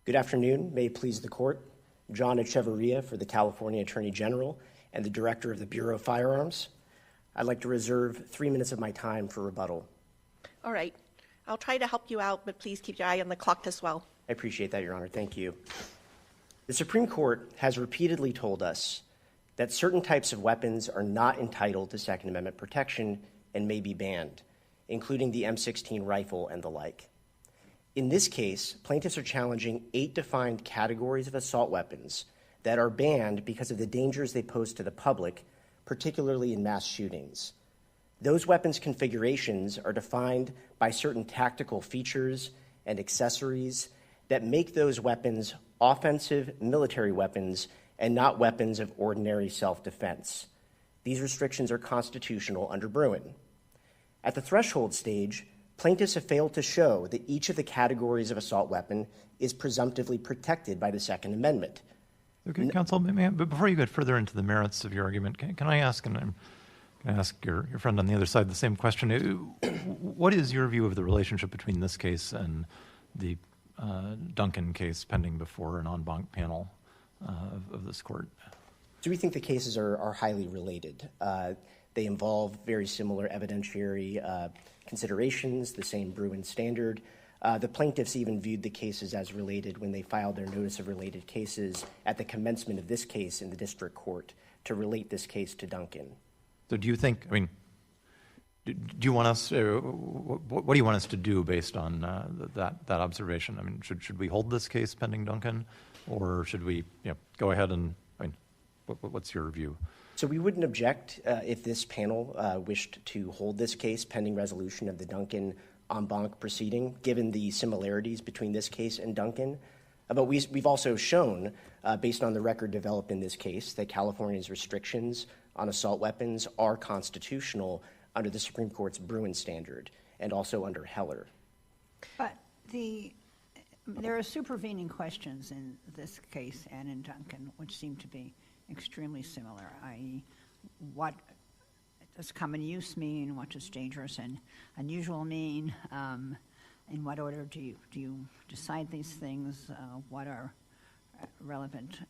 Good afternoon. May it please the Court. John Echeverria for the California Attorney General and the Director of the Bureau of Firearms. I'd like to reserve 3 minutes of my time for rebuttal. All right. I'll try to help you out, but please keep your eye on the clock as well. I appreciate that, Your Honor. Thank you. The Supreme Court has repeatedly told us that certain types of weapons are not entitled to Second Amendment protection and may be banned, including the M16 rifle and the like. In this case, plaintiffs are challenging 8 defined categories of assault weapons that are banned because of the dangers they pose to the public, particularly in mass shootings. Those weapons configurations are defined by certain tactical features and accessories that make those weapons offensive military weapons and not weapons of ordinary self-defense. These restrictions are constitutional under Bruin. At the threshold stage, plaintiffs have failed to show that each of the categories of assault weapon is presumptively protected by the Second Amendment. Okay, counsel, but before you get further into the merits of your argument, can I ask, and I'm going to ask your friend on the other side the same question, what is your view of the relationship between this case and the Duncan case pending before an en banc panel of this court? So we think the cases are highly related. They involve very similar evidentiary considerations, the same Bruin standard. The plaintiffs even viewed the cases as related when they filed their notice of related cases at the commencement of this case in the district court to relate this case to Duncan. So do you think, do you want us, what do you want us to do based on that observation? Should we hold this case pending Duncan, or should we go ahead and, what's your view? So we wouldn't object if this panel wished to hold this case pending resolution of the Duncan en banc proceeding, given the similarities between this case and Duncan. But we've also shown, based on the record developed in this case, that California's restrictions on assault weapons are constitutional under the Supreme Court's Bruin standard and also under Heller. But there are supervening questions in this case and in Duncan, which seem to be extremely similar, i.e., what does common use mean? What does dangerous and unusual mean? In what order do you decide these things? What are relevant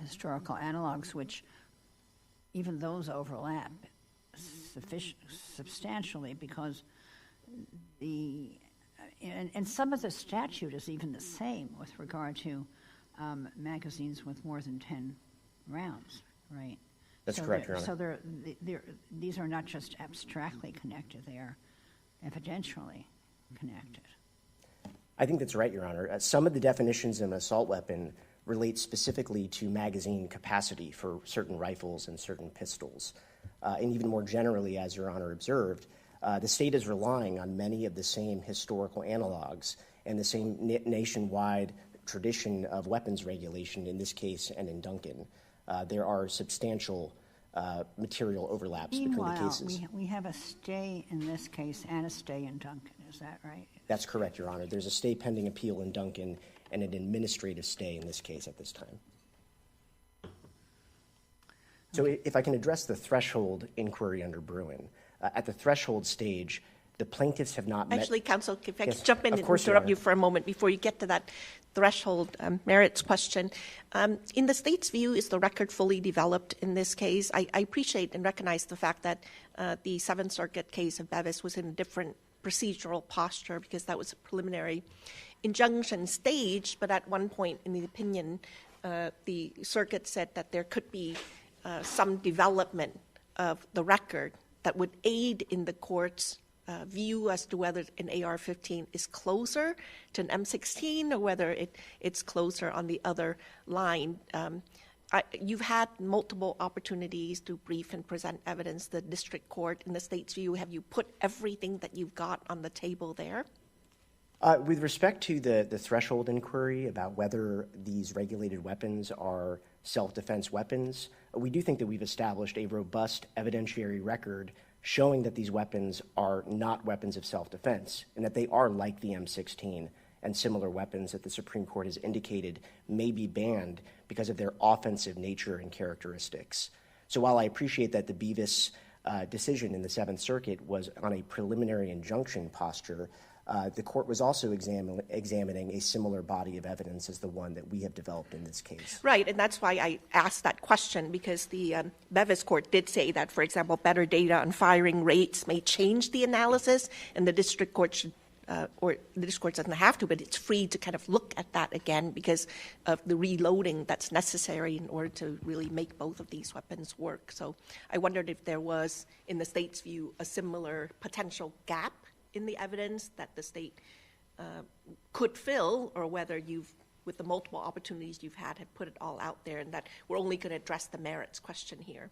historical analogs, which even those overlap substantially because and some of the statute is even the same with regard to magazines with more than 10 rounds, right? That's correct, Your Honor. So these are not just abstractly connected, they are evidentially connected. I think that's right, Your Honor. Some of the definitions of an assault weapon relate specifically to magazine capacity for certain rifles and certain pistols. And even more generally, as Your Honor observed, the state is relying on many of the same historical analogs and the same nationwide tradition of weapons regulation in this case and in Duncan. There are substantial material overlaps between the cases. Meanwhile, we have a stay in this case and a stay in Duncan. Is that right? That's correct, Your Honor. There's a stay pending appeal in Duncan and an administrative stay in this case at this time. So if I can address the threshold inquiry under Bruin, at the threshold stage, the plaintiffs have not met... Actually, counsel, if I Yes, could jump in and course, interrupt you for a moment before you get to that threshold merits question. In the state's view, is the record fully developed in this case? I appreciate and recognize the fact that the Seventh Circuit case of Bevis was in a different procedural posture because that was a preliminary injunction stage, but at one point in the opinion, the circuit said that there could be some development of the record that would aid in the court's view as to whether an AR-15 is closer to an M16 or whether it's closer on the other line. You've had multiple opportunities to brief and present evidence. The district court, in the state's view, have you put everything that you've got on the table there? With respect to the threshold inquiry about whether these regulated weapons are self-defense weapons, we do think that we've established a robust evidentiary record showing that these weapons are not weapons of self-defense and that they are like the M16 and similar weapons that the Supreme Court has indicated may be banned because of their offensive nature and characteristics. So while I appreciate that the Bevis decision in the Seventh Circuit was on a preliminary injunction posture, The court was also examining a similar body of evidence as the one that we have developed in this case. Right, and that's why I asked that question, because the Bevis court did say that, for example, better data on firing rates may change the analysis, and the district court should, or the district court doesn't have to, but it's free to kind of look at that again because of the reloading that's necessary in order to really make both of these weapons work. So I wondered if there was, in the state's view, a similar potential gap in the evidence that the state could fill, or whether you've, with the multiple opportunities you've had, have put it all out there, and that we're only going to address the merits question here.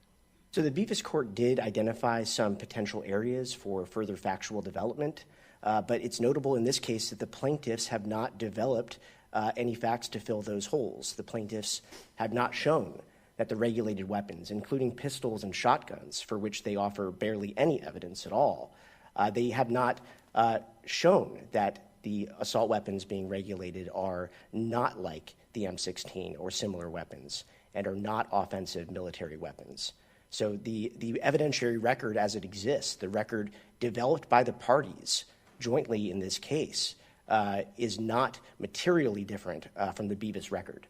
So the Bevis court did identify some potential areas for further factual development, but it's notable in this case that the plaintiffs have not developed any facts to fill those holes. The plaintiffs have not shown that the regulated weapons, including pistols and shotguns, for which they offer barely any evidence at all, they have not shown that the assault weapons being regulated are not like the M16 or similar weapons and are not offensive military weapons. So the evidentiary record as it exists, the record developed by the parties jointly in this case, is not materially different from the Bevis record.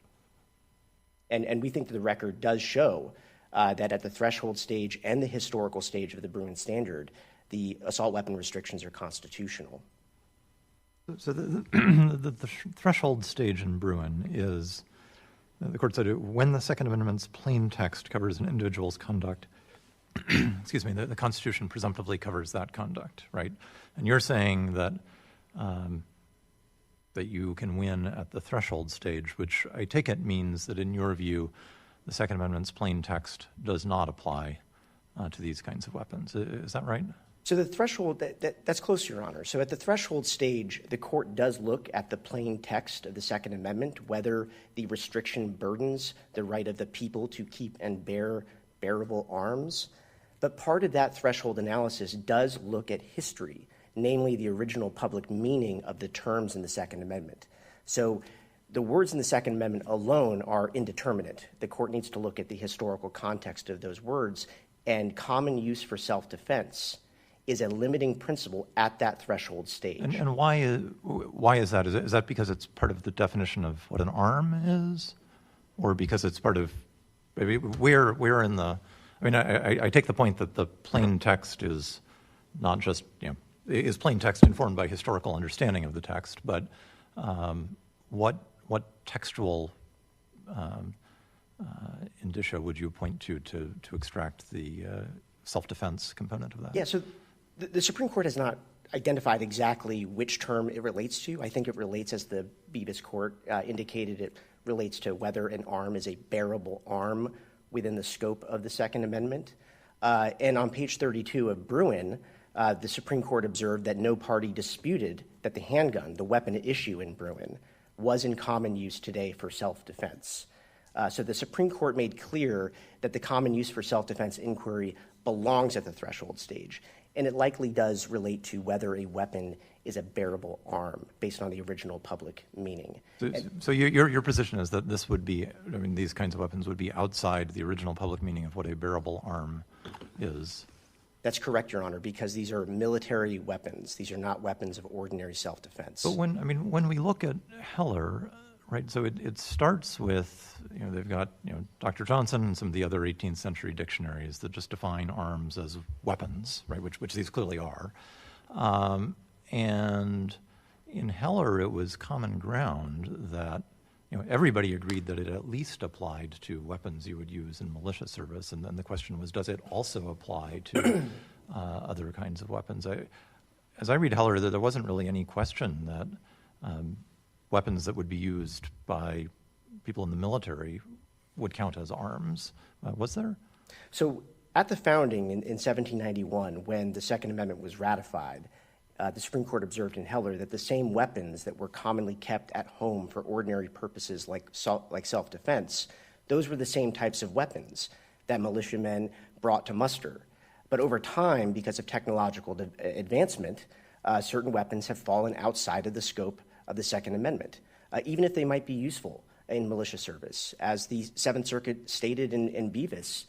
And we think that the record does show that at the threshold stage and the historical stage of the Bruin Standard, the assault weapon restrictions are constitutional. So the threshold stage in Bruin is, the court said, when the Second Amendment's plain text covers an individual's conduct, excuse me, the Constitution presumptively covers that conduct, right? And you're saying that that you can win at the threshold stage, which I take it means that in your view, the Second Amendment's plain text does not apply to these kinds of weapons. Is that right? So the threshold, that's close, Your Honor. So at the threshold stage, the court does look at the plain text of the Second Amendment, whether the restriction burdens the right of the people to keep and bear bearable arms. But part of that threshold analysis does look at history, namely the original public meaning of the terms in the Second Amendment. So the words in the Second Amendment alone are indeterminate. The court needs to look at the historical context of those words, and common use for self-defense is a limiting principle at that threshold stage. And why is that? Is that because it's part of the definition of what an arm is, or because it's part of? Maybe we're in the. I mean, I take the point that the plain text is not just is plain text informed by historical understanding of the text, but what textual indicia would you point to extract the self-defense component of that? Yeah, so the Supreme Court has not identified exactly which term it relates to. I think it relates, as the Bevis Court indicated, it relates to whether an arm is a bearable arm within the scope of the Second Amendment. And on page 32 of Bruin, the Supreme Court observed that no party disputed that the handgun, the weapon at issue in Bruin, was in common use today for self-defense. So the Supreme Court made clear that the common use for self-defense inquiry belongs at the threshold stage, and it likely does relate to whether a weapon is a bearable arm based on the original public meaning. So your position is that this would be, I mean, these kinds of weapons would be outside the original public meaning of what a bearable arm is? That's correct, Your Honor, because these are military weapons. These are not weapons of ordinary self-defense. But when we look at Heller, right, so it starts with, they've got, Dr. Johnson and some of the other 18th century dictionaries that just define arms as weapons, right, which these clearly are. And in Heller, it was common ground that, everybody agreed that it at least applied to weapons you would use in militia service. And then the question was, does it also apply to other kinds of weapons? As I read Heller, there wasn't really any question that weapons that would be used by people in the military would count as arms. Was there? So at the founding in 1791, when the Second Amendment was ratified, the Supreme Court observed in Heller that the same weapons that were commonly kept at home for ordinary purposes like self-defense, those were the same types of weapons that militiamen brought to muster. But over time, because of technological advancement, certain weapons have fallen outside of the scope of the Second Amendment, even if they might be useful in militia service. As the Seventh Circuit stated in Bevis,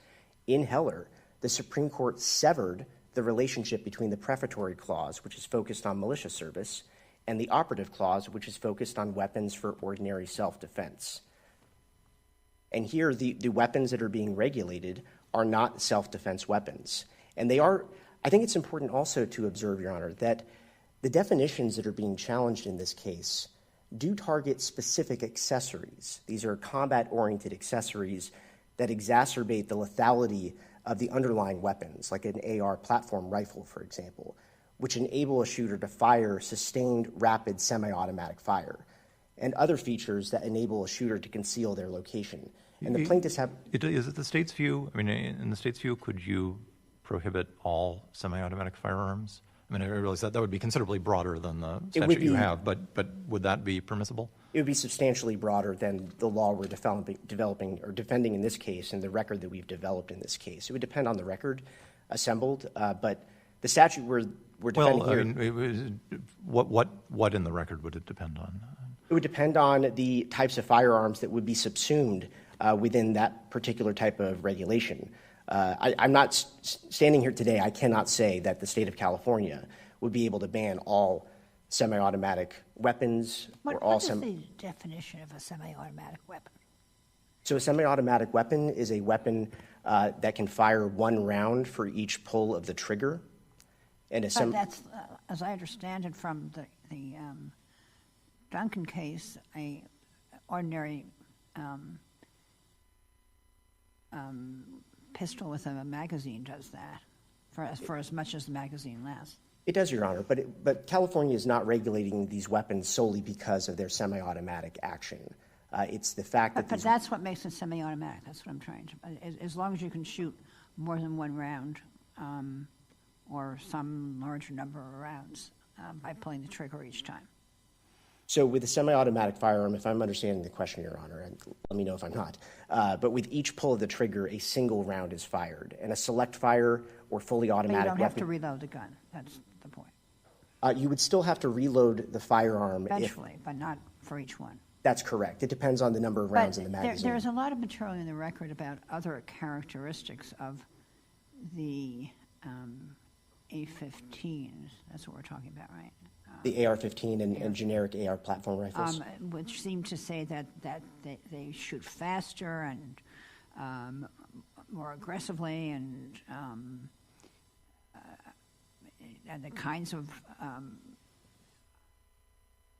in Heller, the Supreme Court severed the relationship between the prefatory clause, which is focused on militia service, and the operative clause, which is focused on weapons for ordinary self-defense. And here, the weapons that are being regulated are not self-defense weapons. And they are, I think it's important also to observe, Your Honor, that the definitions that are being challenged in this case do target specific accessories. These are combat-oriented accessories that exacerbate the lethality of the underlying weapons, like an AR platform rifle, for example, which enable a shooter to fire sustained, rapid, semi-automatic fire, and other features that enable a shooter to conceal their location. And the plaintiffs have... Is it the state's view? I mean, in the state's view, could you prohibit all semi-automatic firearms? I mean, I realize that would be considerably broader than the statute you have, but would that be permissible? It would be substantially broader than the law we're developing or defending in this case and the record that we've developed in this case. It would depend on the record assembled, but the statute we're defending here... I mean, what in the record would it depend on? It would depend on the types of firearms that would be subsumed within that particular type of regulation. I'm not standing here today. I cannot say that the state of California would be able to ban all semi-automatic weapons or all What is the definition of a semi-automatic weapon? So a semi-automatic weapon is a weapon that can fire one round for each pull of the trigger. And But that's, as I understand it from the Duncan case, a ordinary pistol with a magazine does that for as much as the magazine lasts. It does, Your Honor, but California is not regulating these weapons solely because of their semi-automatic action. It's the fact that But that's what makes it semi-automatic. That's what I'm trying to... As long as you can shoot more than one round or some larger number of rounds by pulling the trigger each time. So with a semi-automatic firearm, if I'm understanding the question, Your Honor, and let me know if I'm not, but with each pull of the trigger, a single round is fired. And a select fire or fully automatic But you don't have to weapon... reload the gun. That's the point. You would still have to reload the firearm Eventually, but not for each one. That's correct. It depends on the number of rounds in the But magazine. there's a lot of material in the record about other characteristics of the A-15s. That's what we're talking about, right? The AR-15 and generic AR platform rifles. Which seem to say that they shoot faster and more aggressively, and the kinds of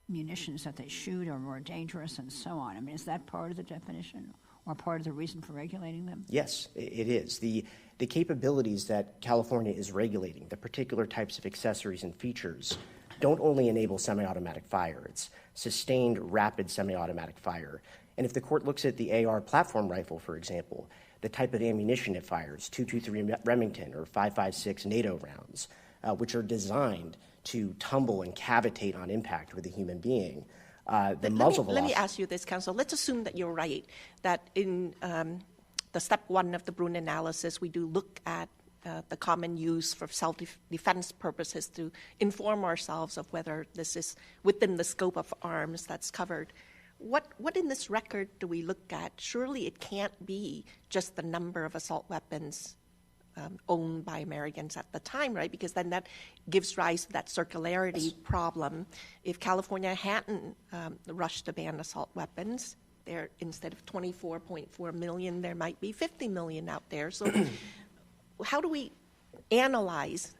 munitions that they shoot are more dangerous and so on. I mean, is that part of the definition or part of the reason for regulating them? Yes, it is. The capabilities that California is regulating, the particular types of accessories and features, don't only enable semi-automatic fire. It's sustained, rapid semi-automatic fire. And if the court looks at the AR platform rifle, for example, the type of ammunition it fires, .223 Remington or .556 NATO rounds, which are designed to tumble and cavitate on impact with a human being. Let me ask you this, counsel. Let's assume that you're right, that in the step one of the Bruin analysis, we do look at the common use for self-defense purposes to inform ourselves of whether this is within the scope of arms that's covered. What in this record do we look at? Surely it can't be just the number of assault weapons owned by Americans at the time, right? Because then that gives rise to that circularity problem. If California hadn't rushed to ban assault weapons, there instead of 24.4 million, there might be 50 million out there. So how do we analyze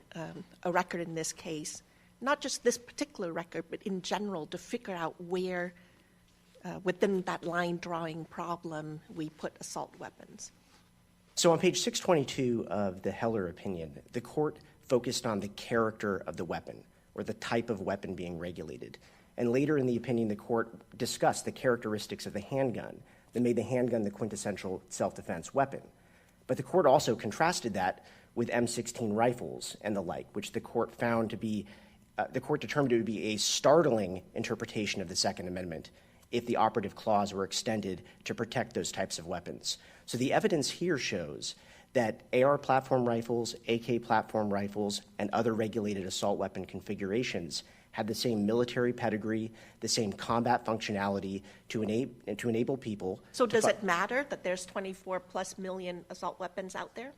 a record in this case, not just this particular record, but in general, to figure out where within that line drawing problem we put assault weapons? So on page 622 of the Heller opinion, the court focused on the character of the weapon or the type of weapon being regulated. And later in the opinion, the court discussed the characteristics of the handgun that made the handgun the quintessential self-defense weapon. But the court also contrasted that with M16 rifles and the like, which the court found to be, the court determined it would be a startling interpretation of the Second Amendment if the operative clause were extended to protect those types of weapons. So the evidence here shows that AR platform rifles, AK platform rifles, and other regulated assault weapon configurations had the same military pedigree, the same combat functionality to enable people. So does it matter that there's 24 plus million assault weapons out there?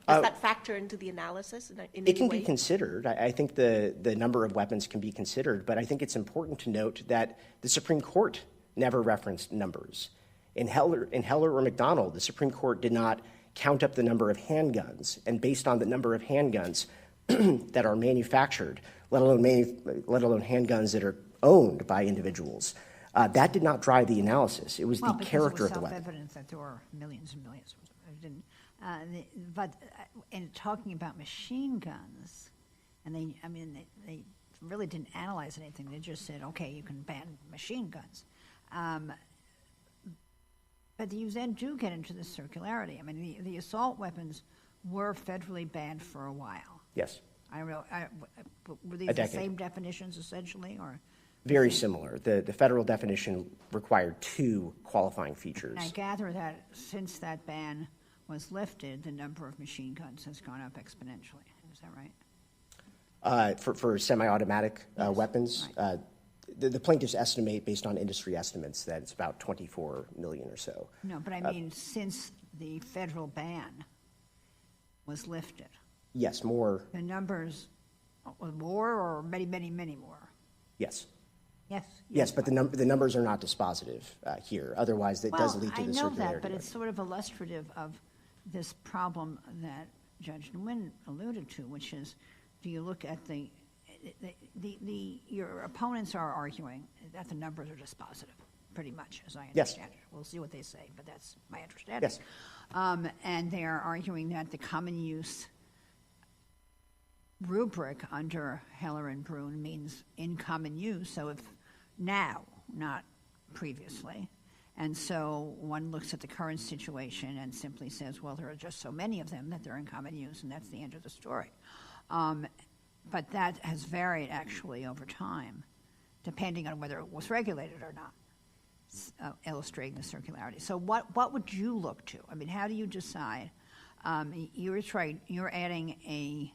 Does that factor into the analysis in any It can way? be considered. I think the number of weapons can be considered, but I think it's important to note that the Supreme Court never referenced numbers. In Heller or McDonald, the Supreme Court did not count up the number of handguns, and based on the number of handguns that are manufactured, let alone handguns that are owned by individuals, that did not drive the analysis. It was the character of the weapon. Well, because it was self-evident that there were millions and millions. But in talking about machine guns, and they really didn't analyze anything. They just said, okay, you can ban machine guns. But you then do get into the circularity. I mean, the assault weapons were federally banned for a while. Yes. Were these the same definitions essentially, or? Very similar. The federal definition required 2 qualifying features. And I gather that since that ban was lifted, the number of machine guns has gone up exponentially. Is that right? For semi-automatic weapons, right. The plaintiffs estimate, based on industry estimates, that it's about 24 million or so. No, but I mean since the federal ban was lifted. Yes, more. The numbers, more or many, many, many more? Yes. Yes. Yes, but the numbers are not dispositive here. Otherwise, that does lead to the circularity. I know that, but it's sort of illustrative of this problem that Judge Nguyen alluded to, which is, do you look at your opponents are arguing that the numbers are dispositive, pretty much, as I understand it. We'll see what they say, but that's my understanding. Yes. And they are arguing that the common use rubric under Heller and Brune means in common use, so if now, not previously. And so one looks at the current situation and simply says, well, there are just so many of them that they're in common use, and that's the end of the story. But that has varied actually over time, depending on whether it was regulated or not, illustrating the circularity. So what would you look to? I mean, how do you decide? You're adding a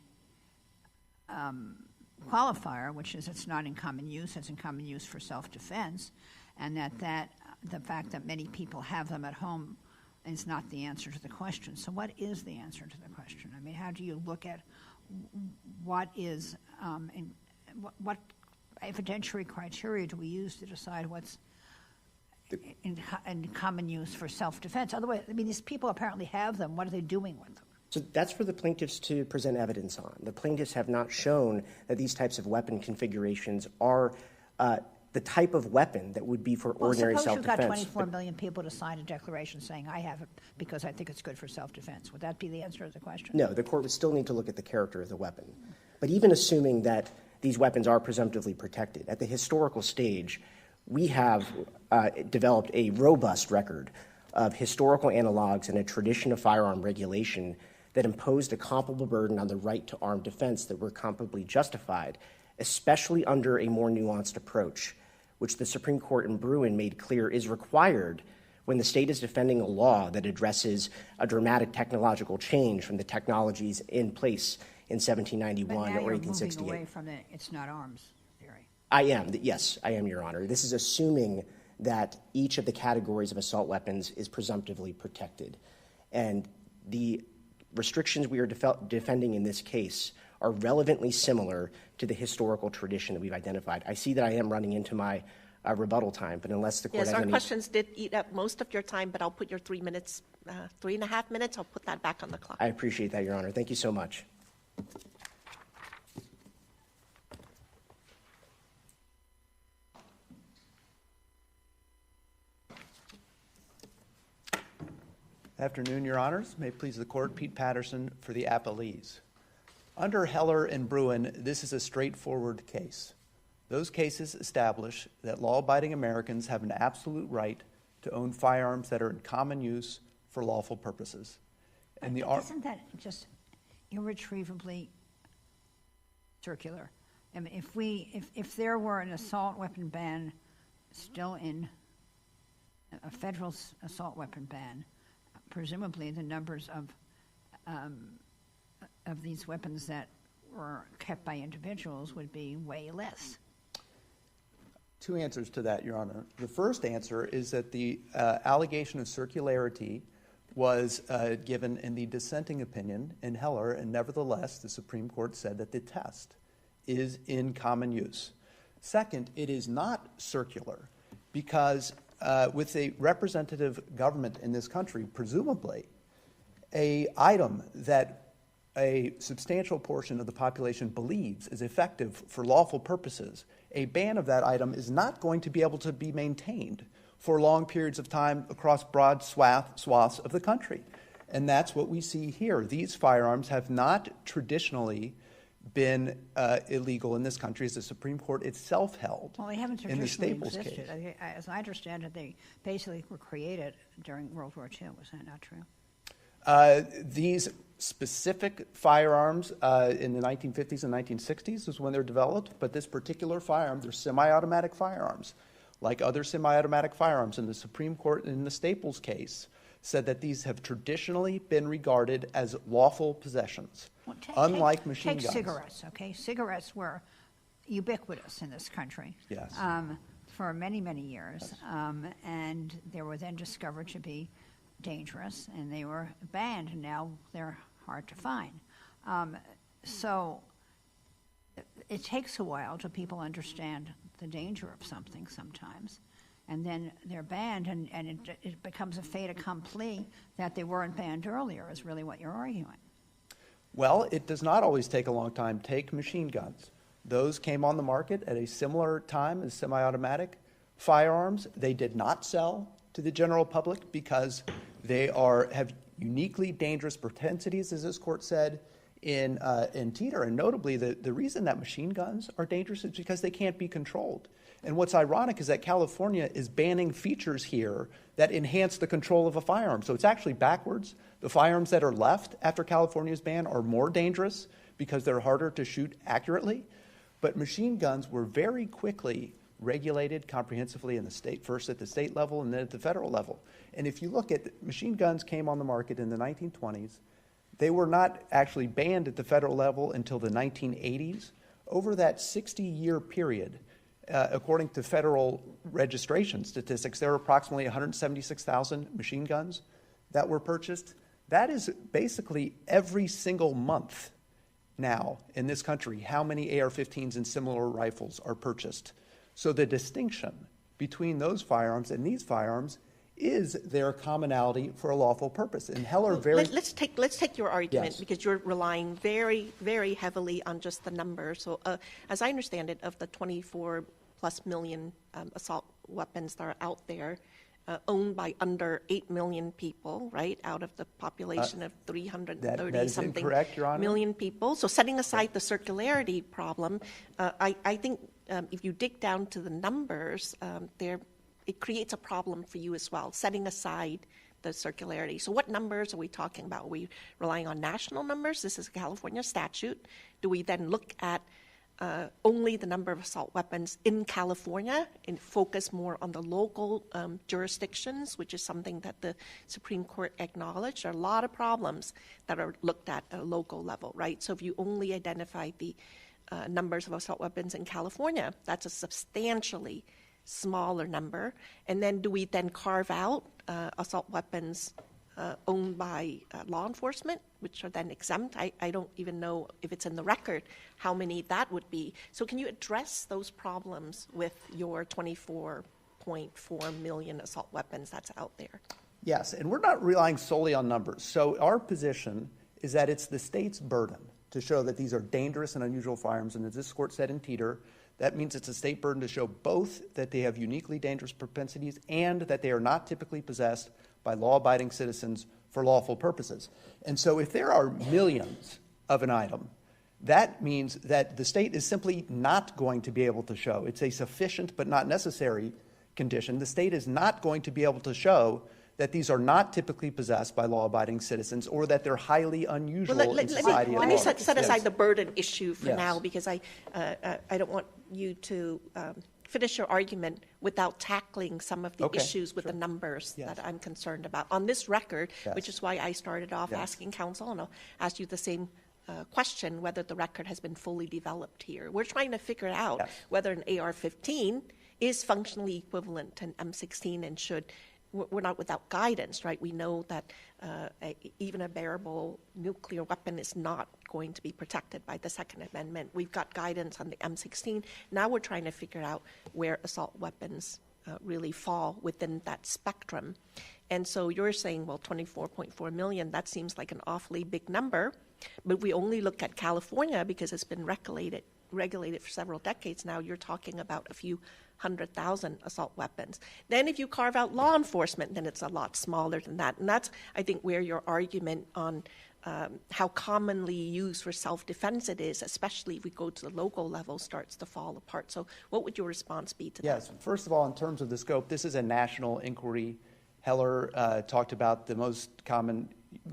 qualifier, which is it's not in common use, it's in common use for self-defense, and that the fact that many people have them at home is not the answer to the question. So what is the answer to the question? I mean, how do you look at what is, what evidentiary criteria do we use to decide what's in common use for self-defense? Otherwise, I mean, these people apparently have them. What are they doing with them? So that's for the plaintiffs to present evidence on. The plaintiffs have not shown that these types of weapon configurations are the type of weapon that would be for ordinary self-defense. Suppose you've got 24 million people to sign a declaration saying, I have it because I think it's good for self-defense. Would that be the answer to the question? No, the court would still need to look at the character of the weapon. But even assuming that these weapons are presumptively protected, at the historical stage, we have developed a robust record of historical analogs and a tradition of firearm regulation that imposed a comparable burden on the right to armed defense that were comparably justified, especially under a more nuanced approach, which the Supreme Court in Bruin made clear is required when the state is defending a law that addresses a dramatic technological change from the technologies in place in 1791 or 1868. But now you're moving away from the it's not arms theory. I am, yes, I am, Your Honor. This is assuming that each of the categories of assault weapons is presumptively protected. And the restrictions we are defending in this case are relevantly similar to the historical tradition that we've identified. I see that I am running into my rebuttal time, but unless the court has our any... questions did eat up most of your time, but I'll put your 3 minutes, 3.5 minutes, I'll put that back on the clock. I appreciate that, Your Honor. Thank you so much. Afternoon, Your Honors. May it please the Court, Pete Patterson for the appellees. Under Heller and Bruin, this is a straightforward case. Those cases establish that law-abiding Americans have an absolute right to own firearms that are in common use for lawful purposes. And isn't that just irretrievably circular? I mean, if there were an assault weapon ban still in a federal assault weapon ban, presumably the numbers of these weapons that were kept by individuals would be way less. Two answers to that, Your Honor. The first answer is that the allegation of circularity was given in the dissenting opinion in Heller, and nevertheless, the Supreme Court said that the test is in common use. Second, it is not circular because with a representative government in this country, presumably, an item that a substantial portion of the population believes is effective for lawful purposes, a ban of that item is not going to be able to be maintained for long periods of time across broad swaths of the country. And that's what we see here. These firearms have not traditionally been illegal in this country, as the Supreme Court itself held. Well, they haven't in the traditionally Staples existed. case. As I understand it, they basically were created during World War II. Was that not true? These specific firearms in the 1950s and 1960s is when they're developed, but this particular firearm, they're semi-automatic firearms. Like other semi-automatic firearms, and the Supreme Court in the Staples case said that these have traditionally been regarded as lawful possessions, Well, unlike machine take guns. cigarettes, okay? Cigarettes were ubiquitous in this country. Yes. For many, many years. And they were then discovered to be dangerous, and they were banned, and now they're hard to find. So it takes a while till people understand the danger of something sometimes, and then they're banned, and it becomes a fait accompli that they weren't banned earlier, is really what you're arguing. Well, it does not always take a long time. Take machine guns. Those came on the market at a similar time as semi-automatic firearms. They did not sell to the general public because they have uniquely dangerous propensities, as this court said in Teeter. And notably, the reason that machine guns are dangerous is because they can't be controlled. And what's ironic is that California is banning features here that enhance the control of a firearm. So it's actually backwards. The firearms that are left after California's ban are more dangerous because they're harder to shoot accurately. But machine guns were very quickly regulated comprehensively in the state, first at the state level and then at the federal level. And if you look at machine guns came on the market in the 1920s, they were not actually banned at the federal level until the 1980s. Over that 60-year period, according to federal registration statistics, there were approximately 176,000 machine guns that were purchased. That is basically every single month now in this country how many AR-15s and similar rifles are purchased. So the distinction between those firearms and these firearms is their commonality for a lawful purpose. And Heller Let's take your argument, Yes. because you're relying very, very heavily on just the number. So as I understand it, of the 24+ million assault weapons that are out there, owned by under 8 million people, right, out of the population of 330 that is something incorrect, Your Honor. million people. So setting aside the circularity problem, I think if you dig down to the numbers, it creates a problem for you as well, setting aside the circularity. So what numbers are we talking about? Are we relying on national numbers? This is a California statute. Do we then look at only the number of assault weapons in California and focus more on the local jurisdictions, which is something that the Supreme Court acknowledged? There are a lot of problems that are looked at a local level, right? So if you only identify the numbers of assault weapons in California, that's a substantially smaller number. And then do we then carve out assault weapons owned by law enforcement, which are then exempt? I don't even know if it's in the record how many that would be. So can you address those problems with your 24.4 million assault weapons that's out there? Yes, and we're not relying solely on numbers. So our position is that it's the state's burden to show that these are dangerous and unusual firearms, and as this court said in Teeter, that means it's a state burden to show both that they have uniquely dangerous propensities and that they are not typically possessed by law-abiding citizens for lawful purposes. And so if there are millions of an item, that means that the state is simply not going to be able to show. It's a sufficient but not necessary condition. The state is not going to be able to show that these are not typically possessed by law-abiding citizens or that they're highly unusual in society. Let me set aside the burden issue for Yes. now, because I don't want you to finish your argument without tackling some of the Okay, issues with sure. the numbers Yes. that I'm concerned about. On this record, Yes. which is why I started off Yes. asking counsel, and I'll ask you the same question, whether the record has been fully developed here. We're trying to figure out Yes. whether an AR-15 is functionally equivalent to an M16 and should we're not without guidance, right? We know that even a bearable nuclear weapon is not going to be protected by the Second Amendment. We've got guidance on the M16. Now we're trying to figure out where assault weapons really fall within that spectrum. And so you're saying, well, 24.4 million, that seems like an awfully big number, but we only look at California because it's been regulated for several decades now. You're talking about a few 100,000 assault weapons. Then if you carve out law enforcement, then it's a lot smaller than that. And that's, I think, where your argument on how commonly used for self-defense it is, especially if we go to the local level, starts to fall apart. So what would your response be to that? Yes, first of all, in terms of the scope, this is a national inquiry. Heller talked about the most commonly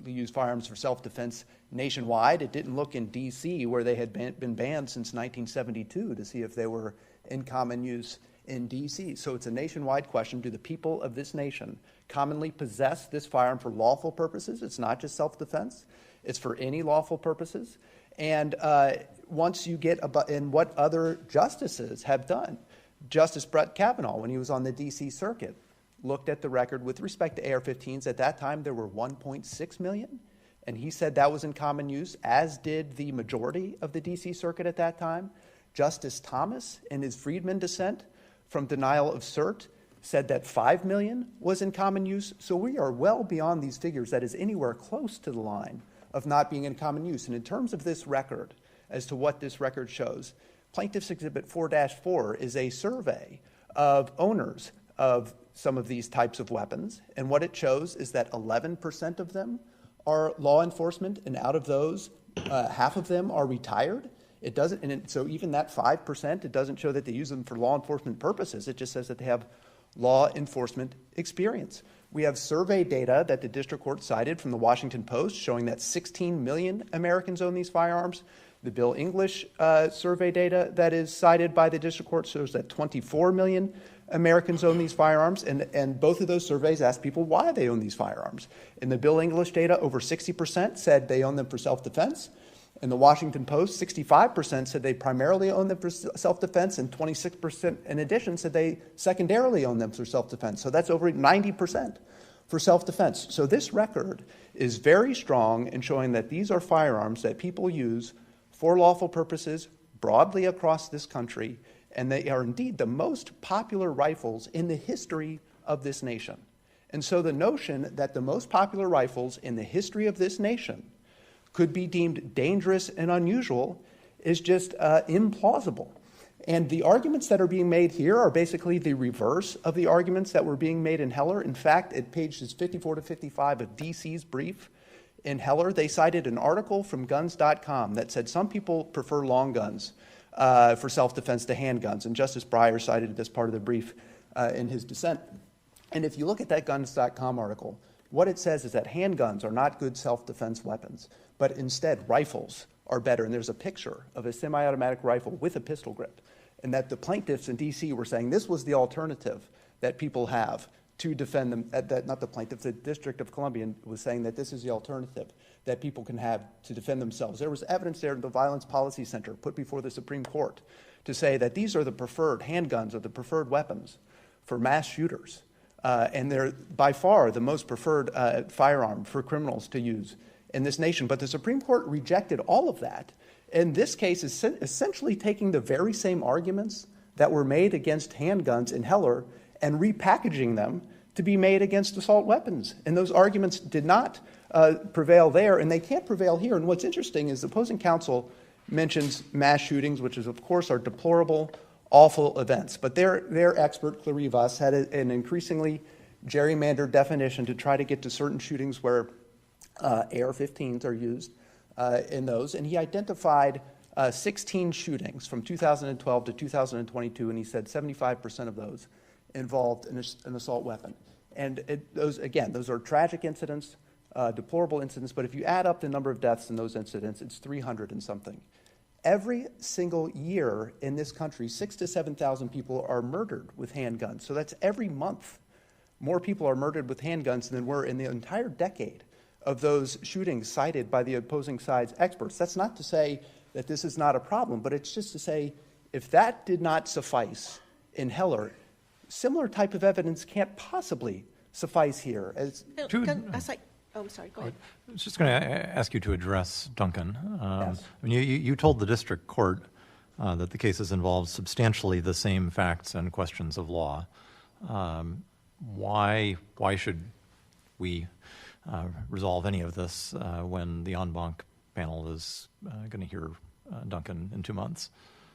used firearms for self-defense nationwide. It didn't look in D.C., where they had been banned since 1972, to see if they were in common use in D.C. So it's a nationwide question. Do the people of this nation commonly possess this firearm for lawful purposes? It's not just self-defense. It's for any lawful purposes. And once you get in what other justices have done, Justice Brett Kavanaugh, when he was on the D.C. Circuit, looked at the record with respect to AR-15s. At that time, there were 1.6 million. And he said that was in common use, as did the majority of the D.C. Circuit at that time. Justice Thomas, in his Friedman dissent from denial of cert, said that 5 million was in common use. So we are well beyond these figures that is anywhere close to the line of not being in common use. And in terms of this record, as to what this record shows, Plaintiff's Exhibit 4-4 is a survey of owners of some of these types of weapons. And what it shows is that 11% of them are law enforcement, and out of those, half of them are retired. It doesn't, so even that 5%, it doesn't show that they use them for law enforcement purposes. It just says that they have law enforcement experience. We have survey data that the district court cited from the Washington Post showing that 16 million Americans own these firearms. The Bill English survey data that is cited by the district court shows that 24 million Americans own these firearms, and both of those surveys asked people why they own these firearms. In the Bill English data, over 60% said they own them for self-defense. In the Washington Post, 65% said they primarily own them for self-defense, and 26% in addition said they secondarily own them for self-defense. So that's over 90% for self-defense. So this record is very strong in showing that these are firearms that people use for lawful purposes broadly across this country, and they are indeed the most popular rifles in the history of this nation. And so the notion that the most popular rifles in the history of this nation could be deemed dangerous and unusual is just implausible. And the arguments that are being made here are basically the reverse of the arguments that were being made in Heller. In fact, at pages 54 to 55 of DC's brief in Heller, they cited an article from guns.com that said some people prefer long guns for self-defense to handguns. And Justice Breyer cited it as part of the brief in his dissent. And if you look at that guns.com article, what it says is that handguns are not good self-defense weapons, but instead rifles are better. And there's a picture of a semi-automatic rifle with a pistol grip. And that the plaintiffs in D.C. were saying this was the alternative that people have to defend them. Not the plaintiffs, the District of Columbia was saying that this is the alternative that people can have to defend themselves. There was evidence there in the Violence Policy Center put before the Supreme Court to say that these are the preferred handguns or the preferred weapons for mass shooters. And they're by far the most preferred firearm for criminals to use in this nation. But the Supreme Court rejected all of that. And this case is essentially taking the very same arguments that were made against handguns in Heller and repackaging them to be made against assault weapons. And those arguments did not prevail there, and they can't prevail here. And what's interesting is the opposing counsel mentions mass shootings, which is, of course, are deplorable, awful events. But their expert, Clarivas, had an increasingly gerrymandered definition to try to get to certain shootings where AR-15s are used in those. And he identified 16 shootings from 2012 to 2022, and he said 75% of those involved an assault weapon. And those are tragic incidents, deplorable incidents, but if you add up the number of deaths in those incidents, it's 300 and something. Every single year in this country, 6,000 to 7,000 people are murdered with handguns. So that's every month. More people are murdered with handguns than were in the entire decade of those shootings cited by the opposing side's experts. That's not to say that this is not a problem, but it's just to say if that did not suffice in Heller, similar type of evidence can't possibly suffice here. I'm sorry, go ahead. I was just going to ask you to address Duncan. Yes. I mean, you told the district court that the cases involved substantially the same facts and questions of law. Why should we resolve any of this when the en banc panel is going to hear Duncan in 2 months?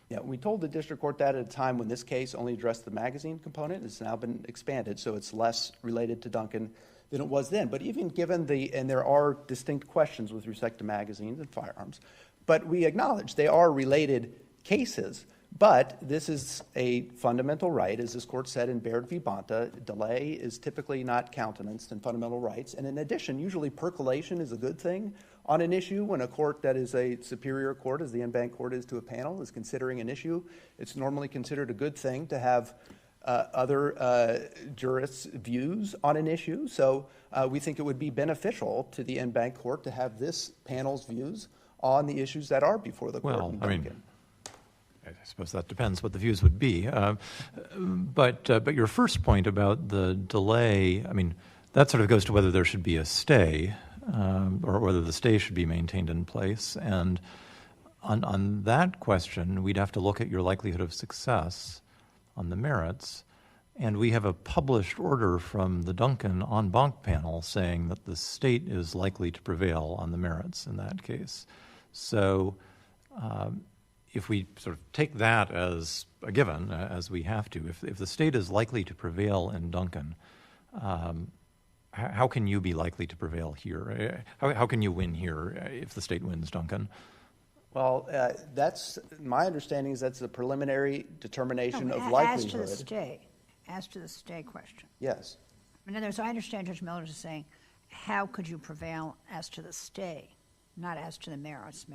Yeah, we told the district court that at a time when this case only addressed the magazine component. It's now been expanded, so it's less related to Duncan than it was then. But even given and there are distinct questions with respect to magazines and firearms, but we acknowledge they are related cases. But this is a fundamental right, as this court said in Baird v. Bonta. Delay is typically not countenanced in fundamental rights. And in addition, usually percolation is a good thing on an issue. When a court that is a superior court, as the en banc court is to a panel, is considering an issue, it's normally considered a good thing to have other jurists' views on an issue. So we think it would be beneficial to the en banc court to have this panel's views on the issues that are before the court. Well, I mean, I suppose that depends what the views would be. But your first point about the delay, I mean, that sort of goes to whether there should be a stay or whether the stay should be maintained in place. And on that question, we'd have to look at your likelihood of success on the merits. And we have a published order from the Duncan en banc panel saying that the state is likely to prevail on the merits in that case. So if we sort of take that as a given, as we have to, if the state is likely to prevail in Duncan, how can you be likely to prevail here? How can you win here if the state wins Duncan? Well, that's my understanding is that's a preliminary determination of likelihood. As to the stay question. Yes. In other words, I understand Judge Miller is saying, how could you prevail as to the stay, not as to the merits?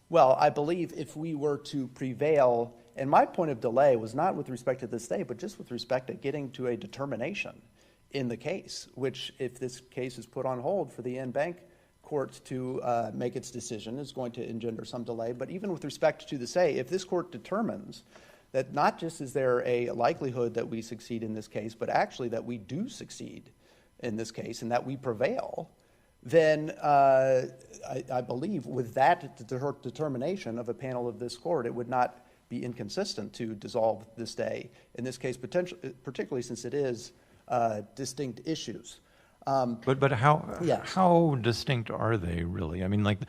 Well, I believe if we were to prevail, and my point of delay was not with respect to the stay, but just with respect to getting to a determination in the case, which if this case is put on hold for the en banc court to make its decision is going to engender some delay. But even with respect to the stay, if this court determines that not just is there a likelihood that we succeed in this case, but actually that we do succeed in this case and that we prevail, then I believe with that determination of a panel of this court, it would not be inconsistent to dissolve the stay in this case, particularly since it is distinct issues. But how Yes. how distinct are they really? I mean, like,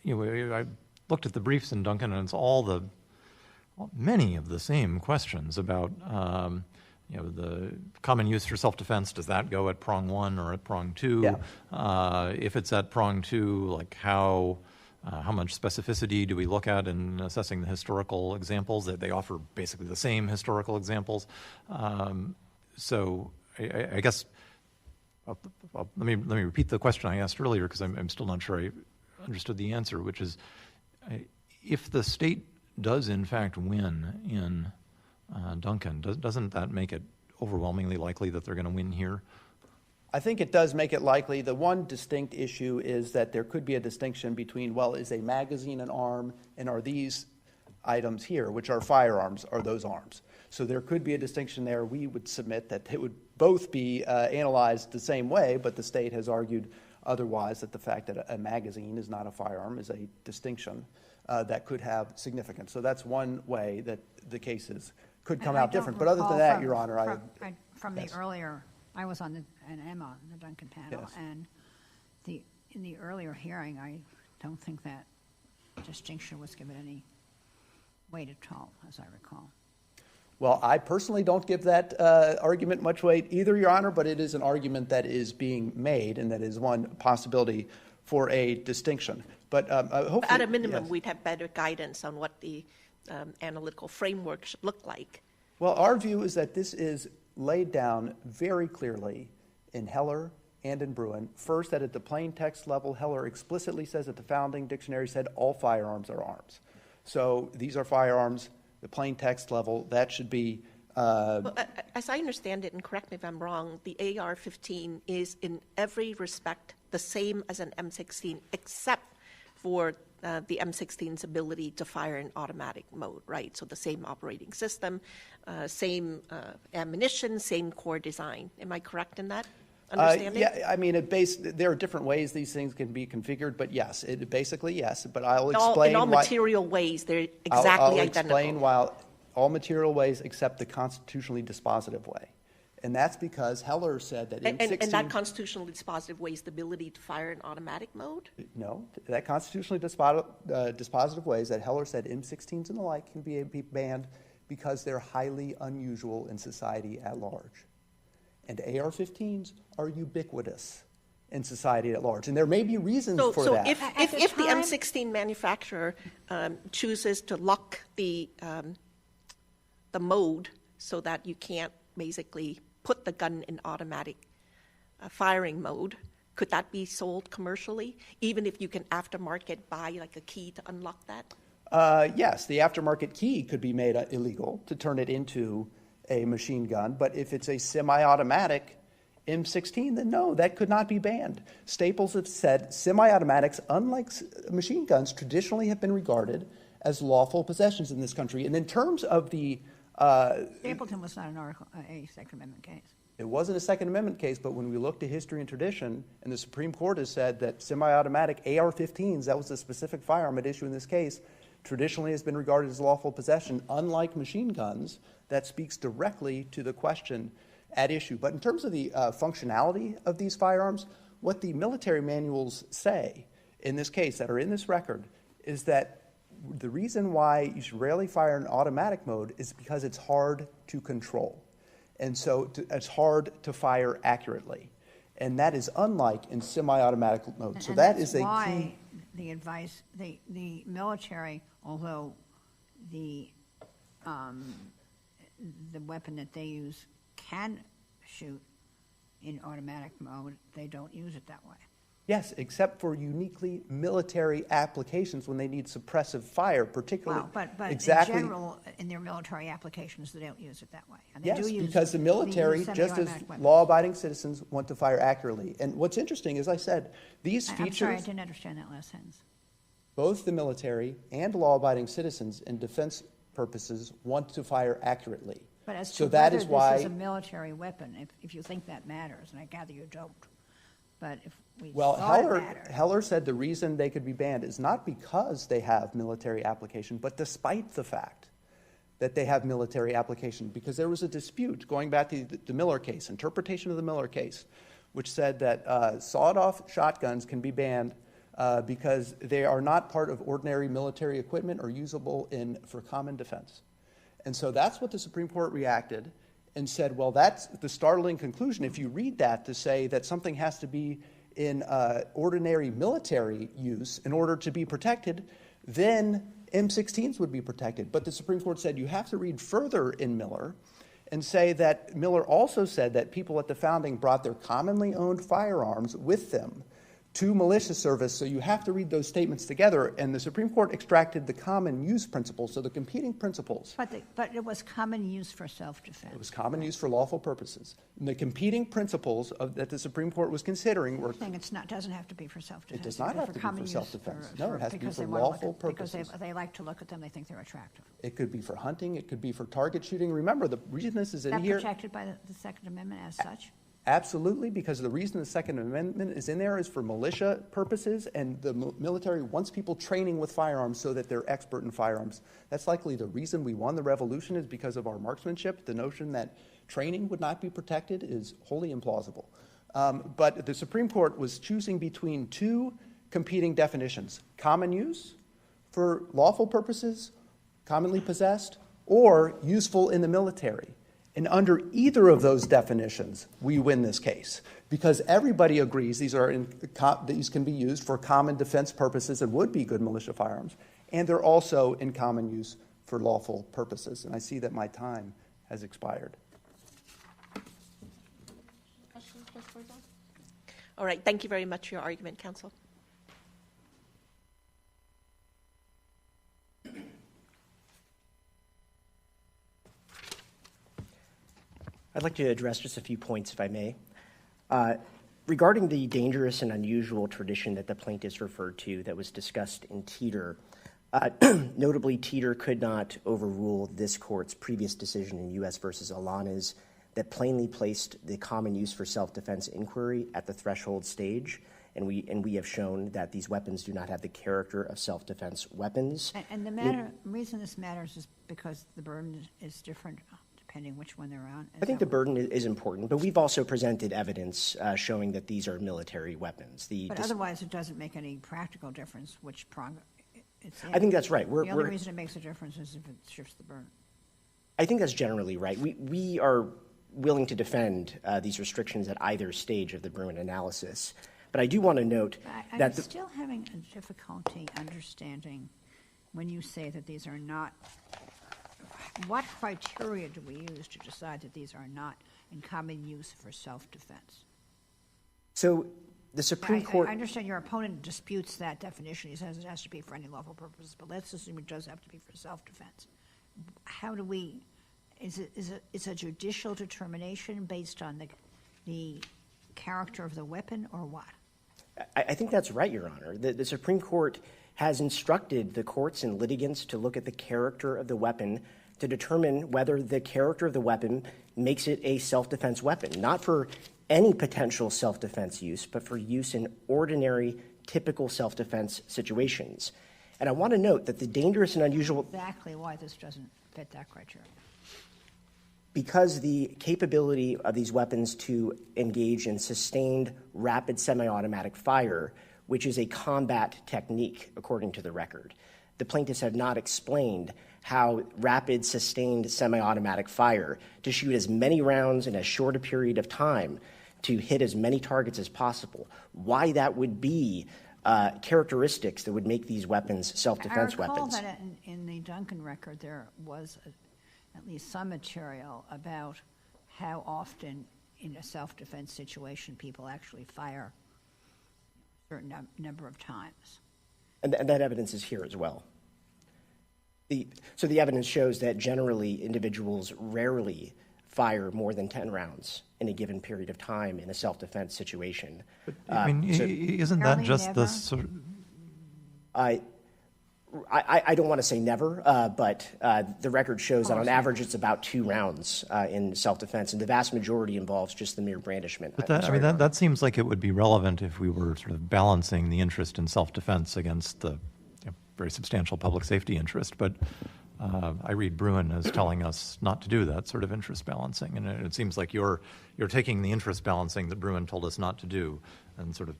I looked at the briefs in Duncan, and it's many of the same questions about the common use for self-defense. Does that go at prong 1 or at prong 2? Yeah. If it's at prong 2, like how much specificity do we look at in assessing the historical examples? That they offer basically the same historical examples. So I guess let me repeat the question I asked earlier because I'm still not sure I understood the answer, which is if the state does in fact win in Duncan, doesn't that make it overwhelmingly likely that they're going to win here? I think it does make it likely. The one distinct issue is that there could be a distinction between, well, is a magazine an arm, and are these items here, which are firearms, are those arms? So there could be a distinction there. We would submit that they would both be analyzed the same way, but the state has argued otherwise, that the fact that a magazine is not a firearm is a distinction that could have significance. So that's one way that the cases could come out different. But other than that, Your Honor, from yes. the earlier, I was on an Emma, the Duncan panel, Yes. and in the earlier hearing, I don't think that distinction was given any weight at all, as I recall. Well, I personally don't give that argument much weight either, Your Honor, but it is an argument that is being made, and that is one possibility for a distinction. But hopefully, at a minimum, yes. we'd have better guidance on what the analytical framework should look like. Well, our view is that this is laid down very clearly in Heller and in Bruin. First, that at the plain text level, Heller explicitly says that the founding dictionary said all firearms are arms. So these are firearms. The plain text level, that should be... Well, as I understand it, and correct me if I'm wrong, the AR-15 is in every respect the same as an M16, except for the M16's ability to fire in automatic mode, right? So the same operating system, same ammunition, same core design. Am I correct in that understanding? Yeah, I mean, there are different ways these things can be configured, but yes, basically yes. But I'll explain in all why, material ways, they're exactly I'll identical. explain why all material ways except the constitutionally dispositive way. And that's because Heller said that in And that constitutionally dispositive way is the ability to fire in automatic mode? No, that constitutionally dispositive ways that Heller said M16s and the like can be banned because they're highly unusual in society at large. And AR-15s are ubiquitous in society at large. And there may be reasons for that. So if the M16 manufacturer chooses to lock the mode so that you can't basically put the gun in automatic firing mode, could that be sold commercially, even if you can aftermarket buy like a key to unlock that? Yes, the aftermarket key could be made illegal to turn it into a machine gun, but if it's a semi-automatic M16, then no, that could not be banned. Staples have said semi-automatics, unlike machine guns, traditionally have been regarded as lawful possessions in this country. And in terms of the Stapleton was not a Second Amendment case. It wasn't a Second Amendment case, but when we look to history and tradition, and the Supreme Court has said that semi-automatic AR-15s, that was the specific firearm at issue in this case, traditionally has been regarded as lawful possession, unlike machine guns. That speaks directly to the question at issue. But in terms of the functionality of these firearms, what the military manuals say in this case that are in this record is that the reason why you should rarely fire in automatic mode is because it's hard to control. And so it's hard to fire accurately. And that is unlike in semi-automatic mode. So that is a key. Why the advice, the military, although the weapon that they use can shoot in automatic mode, they don't use it that way. Yes, except for uniquely military applications when they need suppressive fire, particularly. Well, but exactly, in general, in their military applications, they don't use it that way. And they yes, do use because the military, just as law-abiding citizens, want to fire accurately. And what's interesting, as I said, these features. I'm sorry, I didn't understand that last sentence. Both the military and law-abiding citizens, in defense purposes, want to fire accurately. But as to so that whether is why, this is a military weapon, if you think that matters, and I gather you don't. But if we thought it mattered. Heller said the reason they could be banned is not because they have military application, but despite the fact that they have military application, because there was a dispute going back to the Miller case, interpretation of the Miller case, which said that sawed-off shotguns can be banned because they are not part of ordinary military equipment or usable for common defense. And so that's what the Supreme Court reacted and said, well, that's the startling conclusion. If you read that to say that something has to be in ordinary military use in order to be protected, then M16s would be protected. But the Supreme Court said you have to read further in Miller and say that Miller also said that people at the founding brought their commonly owned firearms with them to militia service, so you have to read those statements together, and the Supreme Court extracted the common use principles, so the competing principles. But it was common use for self-defense. It was common use for lawful purposes. And the competing principles that the Supreme Court was considering were... It doesn't have to be for self-defense. It does not have to be for self-defense. No, it has to be for lawful purposes. Because they like to look at them, they think they're attractive. It could be for hunting, it could be for target shooting. Remember, the reason this is in here... Is that protected by the Second Amendment as such? Absolutely, because the reason the Second Amendment is in there is for militia purposes, and the military wants people training with firearms so that they're expert in firearms. That's likely the reason we won the revolution is because of our marksmanship. The notion that training would not be protected is wholly implausible. But the Supreme Court was choosing between two competing definitions: common use for lawful purposes, commonly possessed, or useful in the military. And under either of those definitions, we win this case because everybody agrees these can be used for common defense purposes and would be good militia firearms, and they're also in common use for lawful purposes. And I see that my time has expired. All right. Thank you very much for your argument, counsel. I'd like to address just a few points, if I may. Regarding the dangerous and unusual tradition that the plaintiffs referred to that was discussed in Teeter, notably, Teeter could not overrule this court's previous decision in U.S. versus Alanes that plainly placed the common use for self-defense inquiry at the threshold stage, and we have shown that these weapons do not have the character of self-defense weapons. And the reason this matters is because the burden is different depending which one they're on. I think the burden is important, but we've also presented evidence showing that these are military weapons. But otherwise, it doesn't make any practical difference which prong it's in. I think that's right. The only reason it makes a difference is if it shifts the burden. I think that's generally right. We are willing to defend these restrictions at either stage of the Bruin analysis. But I do want to note that... I'm still having a difficulty understanding when you say that these are not... What criteria do we use to decide that these are not in common use for self-defense? So the Supreme Court... I understand your opponent disputes that definition. He says it has to be for any lawful purposes, but let's assume it does have to be for self-defense. How do we... Is it a judicial determination based on the character of the weapon, or what? I think that's right, Your Honor. The Supreme Court has instructed the courts and litigants to look at the character of the weapon to determine whether the character of the weapon makes it a self-defense weapon, not for any potential self-defense use, but for use in ordinary, typical self-defense situations. And I want to note that the dangerous and unusual... Exactly why this doesn't fit that criteria. Because the capability of these weapons to engage in sustained, rapid semi-automatic fire, which is a combat technique, according to the record. The plaintiffs have not explained how rapid, sustained semi-automatic fire, to shoot as many rounds in as short a period of time, to hit as many targets as possible, why that would be characteristics that would make these weapons self-defense weapons. I recall that in the Duncan record there was at least some material about how often in a self-defense situation people actually fire a certain number of times. And that evidence is here as well. So the evidence shows that generally individuals rarely fire more than 10 rounds in a given period of time in a self-defense situation. But, I mean, isn't that just the sort of... I don't want to say never, but the record shows that on average it's about 2 rounds in self-defense, and the vast majority involves just the mere brandishment. But that seems like it would be relevant if we were sort of balancing the interest in self-defense against the very substantial public safety interest. But I read Bruin as telling us not to do that sort of interest balancing, and it seems like you're taking the interest balancing that Bruin told us not to do and sort of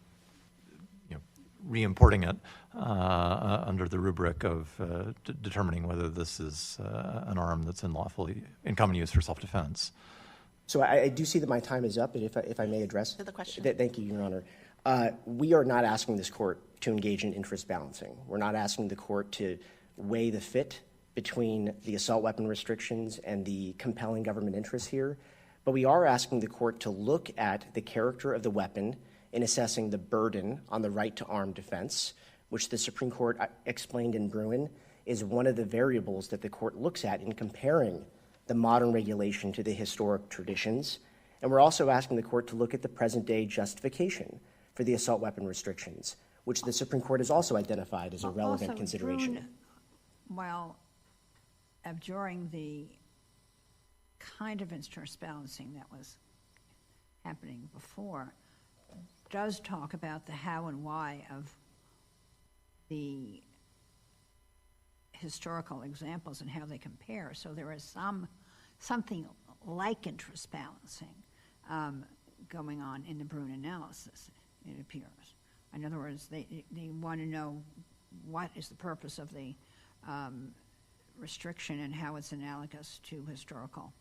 re-importing it under the rubric of determining whether this is an arm that's in common use for self-defense. So I do see that my time is up, and if I may address the question. Thank you, Your Honor. We are not asking this court to engage in interest balancing. We're not asking the court to weigh the fit between the assault weapon restrictions and the compelling government interests here, but we are asking the court to look at the character of the weapon in assessing the burden on the right to armed defense, which the Supreme Court explained in Bruin is one of the variables that the court looks at in comparing the modern regulation to the historic traditions. And we're also asking the court to look at the present-day justification for the assault weapon restrictions, which the Supreme Court has also identified as a relevant consideration. Bruin, while abjuring the kind of interest balancing that was happening before, does talk about the how and why of the historical examples and how they compare. So there is something like interest balancing going on in the Bruin analysis, it appears. In other words, they want to know what is the purpose of the restriction and how it's analogous to historical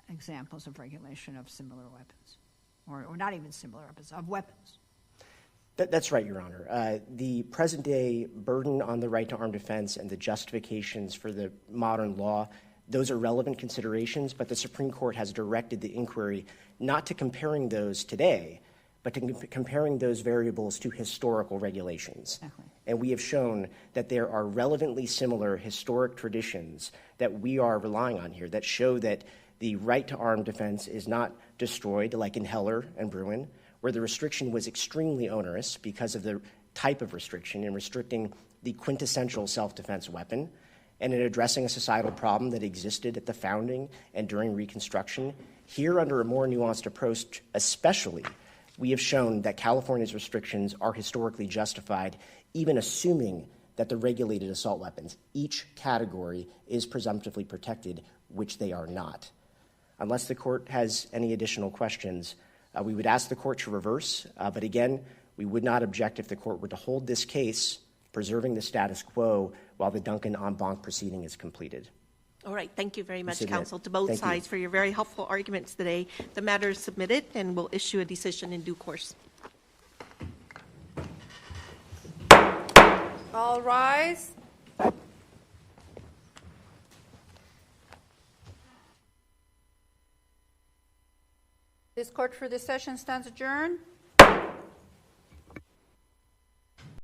examples of regulation of similar weapons. Or not even similar weapons, of weapons. That's right, Your Honor. The present-day burden on the right to armed defense and the justifications for the modern law, those are relevant considerations, but the Supreme Court has directed the inquiry not to comparing those today, but to comparing those variables to historical regulations. Exactly. And we have shown that there are relevantly similar historic traditions that we are relying on here that show that the right to armed defense is not destroyed like in Heller and Bruin, where the restriction was extremely onerous because of the type of restriction in restricting the quintessential self-defense weapon, and in addressing a societal problem that existed at the founding and during Reconstruction. Here, under a more nuanced approach especially, we have shown that California's restrictions are historically justified, even assuming that the regulated assault weapons, each category, is presumptively protected, which they are not. Unless the court has any additional questions, we would ask the court to reverse, but again, we would not object if the court were to hold this case, preserving the status quo while the Duncan en banc proceeding is completed. All right. Thank you very much, Submit. counsel, to both Thank you. sides for your very helpful arguments today. The matter is submitted, and we'll issue a decision in due course. All rise. This court for this session stands adjourned.